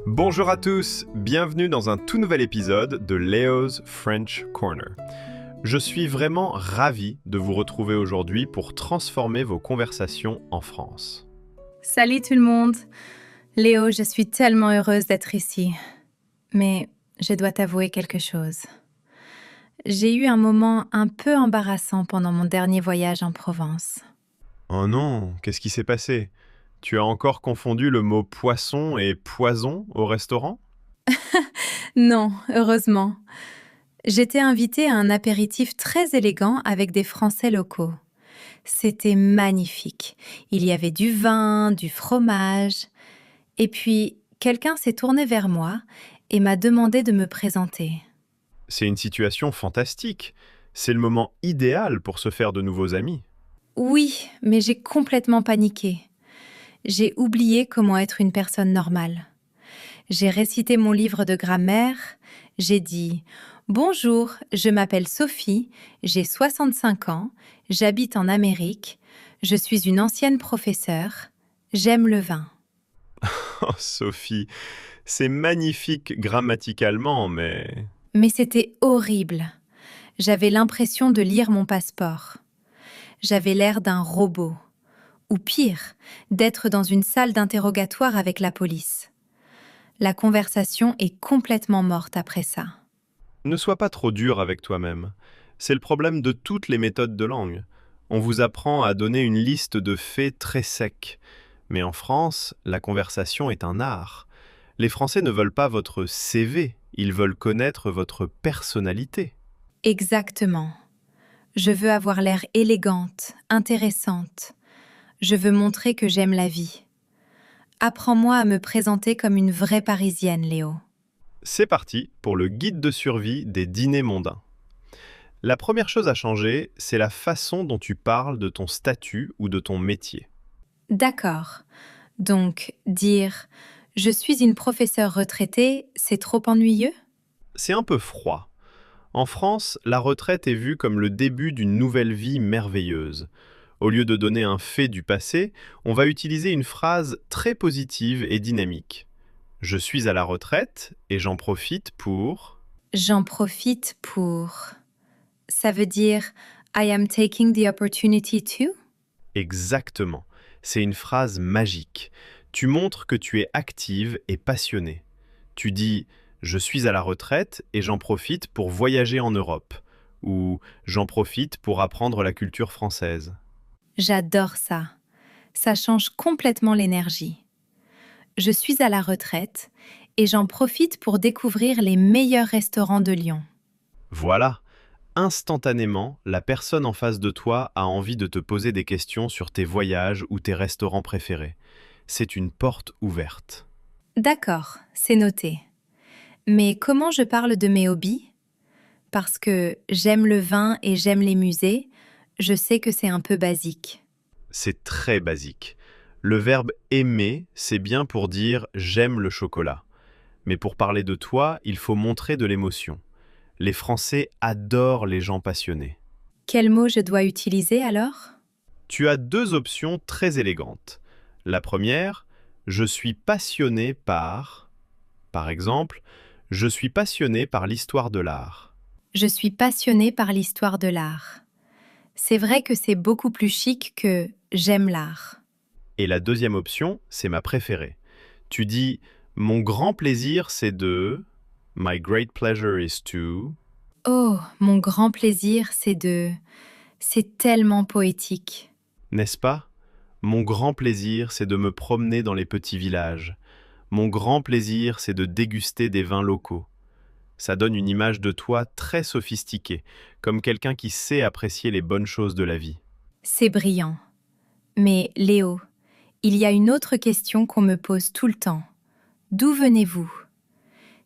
Bonjour à tous, bienvenue dans un tout nouvel épisode de Léo's French Corner. Je suis vraiment ravi de vous retrouver aujourd'hui pour transformer vos conversations en France. Salut tout le monde. Léo, je suis tellement heureuse d'être ici. Mais je dois t'avouer quelque chose. J'ai eu un moment un peu embarrassant pendant mon dernier voyage en Provence. Oh non, qu'est-ce qui s'est passé? Tu as encore confondu le mot poisson et poison au restaurant? Non, heureusement. J'étais invitée à un apéritif très élégant avec des Français locaux. C'était magnifique. Il y avait du vin, du fromage. Et puis, quelqu'un s'est tourné vers moi et m'a demandé de me présenter. C'est une situation fantastique. C'est le moment idéal pour se faire de nouveaux amis. Oui, mais j'ai complètement paniqué. J'ai oublié comment être une personne normale. J'ai récité mon livre de grammaire, j'ai dit « Bonjour, je m'appelle Sophie, j'ai 65 ans, j'habite en Amérique, je suis une ancienne professeure, j'aime le vin. Oh Sophie, c'est magnifique grammaticalement, mais... » Mais c'était horrible. J'avais l'impression de lire mon passeport. J'avais l'air d'un robot. Ou pire, d'être dans une salle d'interrogatoire avec la police. La conversation est complètement morte après ça. Ne sois pas trop dur avec toi-même. C'est le problème de toutes les méthodes de langue. On vous apprend à donner une liste de faits très secs. Mais en France, la conversation est un art. Les Français ne veulent pas votre CV, ils veulent connaître votre personnalité. Exactement. Je veux avoir l'air élégante, intéressante. Je veux montrer que j'aime la vie. Apprends-moi à me présenter comme une vraie Parisienne, Léo. C'est parti pour le guide de survie des dîners mondains. La première chose à changer, c'est la façon dont tu parles de ton statut ou de ton métier. D'accord. Donc, dire « Je suis une professeure retraitée », c'est trop ennuyeux? C'est un peu froid. En France, la retraite est vue comme le début d'une nouvelle vie merveilleuse. Au lieu de donner un fait du passé, on va utiliser une phrase très positive et dynamique. Je suis à la retraite et j'en profite pour... J'en profite pour... Ça veut dire « I am taking the opportunity to ». Exactement. C'est une phrase magique. Tu montres que tu es active et passionnée. Tu dis « Je suis à la retraite et j'en profite pour voyager en Europe » ou « J'en profite pour apprendre la culture française ». J'adore ça. Ça change complètement l'énergie. Je suis à la retraite et j'en profite pour découvrir les meilleurs restaurants de Lyon. Voilà, instantanément, la personne en face de toi a envie de te poser des questions sur tes voyages ou tes restaurants préférés. C'est une porte ouverte. D'accord, c'est noté. Mais comment je parle de mes hobbies? Parce que j'aime le vin et j'aime les musées, je sais que c'est un peu basique. C'est très basique. Le verbe aimer, c'est bien pour dire j'aime le chocolat. Mais pour parler de toi, il faut montrer de l'émotion. Les Français adorent les gens passionnés. Quel mot je dois utiliser alors? Tu as deux options très élégantes. La première, je suis passionné par... Par exemple, je suis passionné par l'histoire de l'art. Je suis passionnée par l'histoire de l'art. C'est vrai que c'est beaucoup plus chic que j'aime l'art. Et la deuxième option, c'est ma préférée. Tu dis, mon grand plaisir c'est de... My great pleasure is to... Oh, mon grand plaisir, c'est de... C'est tellement poétique. N'est-ce pas? Mon grand plaisir c'est de me promener dans les petits villages. Mon grand plaisir c'est de déguster des vins locaux. Ça donne une image de toi très sophistiquée, comme quelqu'un qui sait apprécier les bonnes choses de la vie. C'est brillant. Mais Léo, il y a une autre question qu'on me pose tout le temps. D'où venez-vous?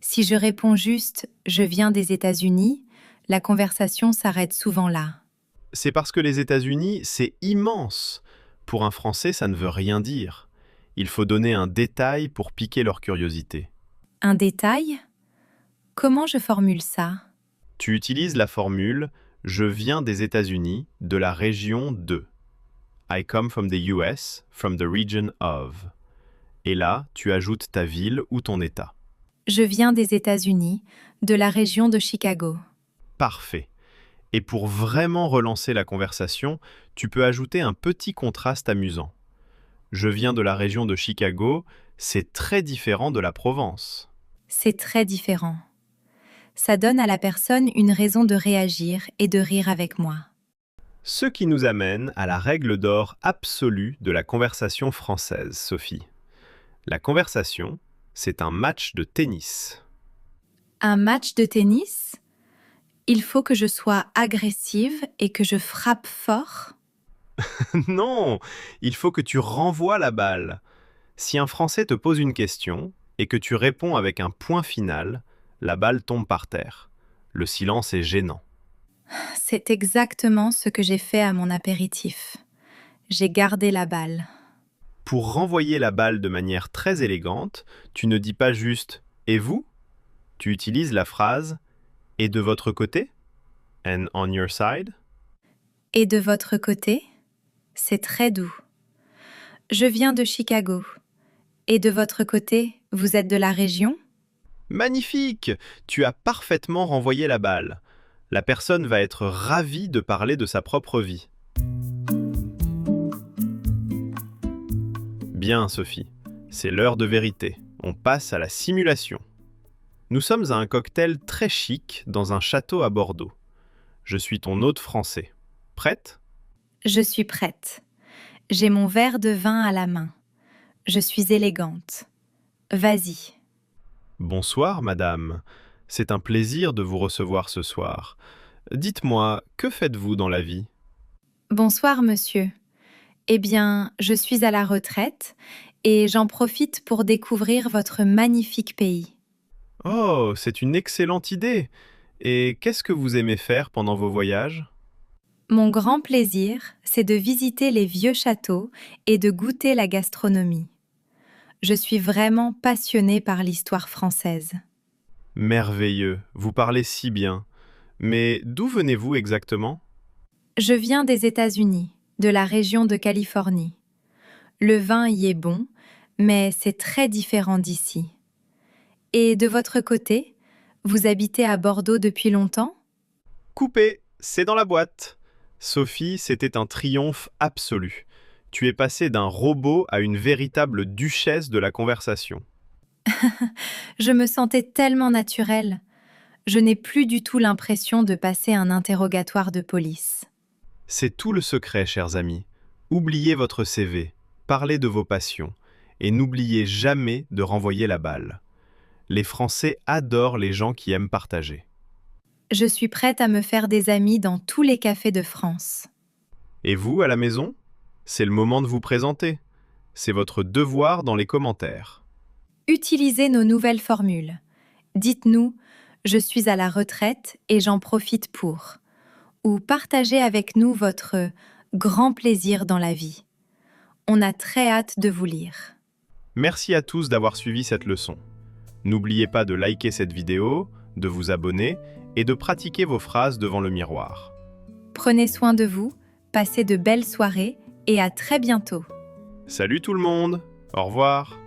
Si je réponds juste « je viens des États-Unis », la conversation s'arrête souvent là. C'est parce que les États-Unis, c'est immense. Pour un Français, ça ne veut rien dire. Il faut donner un détail pour piquer leur curiosité. Un détail? Comment je formule ça? Tu utilises la formule « Je viens des États-Unis, de la région de ». I come from the US, from the region of. Et là, tu ajoutes ta ville ou ton État. Je viens des États-Unis, de la région de Chicago. Parfait. Et pour vraiment relancer la conversation, tu peux ajouter un petit contraste amusant. Je viens de la région de Chicago, c'est très différent de la Provence. C'est très différent. Ça donne à la personne une raison de réagir et de rire avec moi. Ce qui nous amène à la règle d'or absolue de la conversation française, Sophie. La conversation, c'est un match de tennis. Un match de tennis? Il faut que je sois agressive et que je frappe fort? Non, il faut que tu renvoies la balle. Si un Français te pose une question et que tu réponds avec un point final, la balle tombe par terre. Le silence est gênant. C'est exactement ce que j'ai fait à mon apéritif. J'ai gardé la balle. Pour renvoyer la balle de manière très élégante, tu ne dis pas juste « Et vous ?» Tu utilises la phrase « Et de votre côté ?» And on your side? Et de votre côté? C'est très doux. Je viens de Chicago. Et de votre côté, vous êtes de la région? Magnifique! Tu as parfaitement renvoyé la balle. La personne va être ravie de parler de sa propre vie. Bien, Sophie, c'est l'heure de vérité. On passe à la simulation. Nous sommes à un cocktail très chic dans un château à Bordeaux. Je suis ton hôte français. Prête? Je suis prête. J'ai mon verre de vin à la main. Je suis élégante. Vas-y. Bonsoir, madame. C'est un plaisir de vous recevoir ce soir. Dites-moi, que faites-vous dans la vie? Bonsoir, monsieur. Eh bien, je suis à la retraite et j'en profite pour découvrir votre magnifique pays. Oh, c'est une excellente idée. Et qu'est-ce que vous aimez faire pendant vos voyages? Mon grand plaisir, c'est de visiter les vieux châteaux et de goûter la gastronomie. Je suis vraiment passionnée par l'histoire française. Merveilleux, vous parlez si bien. Mais d'où venez-vous exactement? Je viens des États-Unis, de la région de Californie. Le vin y est bon, mais c'est très différent d'ici. Et de votre côté, vous habitez à Bordeaux depuis longtemps? Coupé, c'est dans la boîte. Sophie, c'était un triomphe absolu. Tu es passée d'un robot à une véritable duchesse de la conversation. Je me sentais tellement naturelle. Je n'ai plus du tout l'impression de passer un interrogatoire de police. C'est tout le secret, chers amis. Oubliez votre CV, parlez de vos passions, et n'oubliez jamais de renvoyer la balle. Les Français adorent les gens qui aiment partager. Je suis prête à me faire des amis dans tous les cafés de France. Et vous, à la maison? C'est le moment de vous présenter. C'est votre devoir dans les commentaires. Utilisez nos nouvelles formules. Dites-nous « Je suis à la retraite et j'en profite pour » ou partagez avec nous votre grand plaisir dans la vie. On a très hâte de vous lire. Merci à tous d'avoir suivi cette leçon. N'oubliez pas de liker cette vidéo, de vous abonner et de pratiquer vos phrases devant le miroir. Prenez soin de vous, passez de belles soirées et à très bientôt. Salut tout le monde! Au revoir!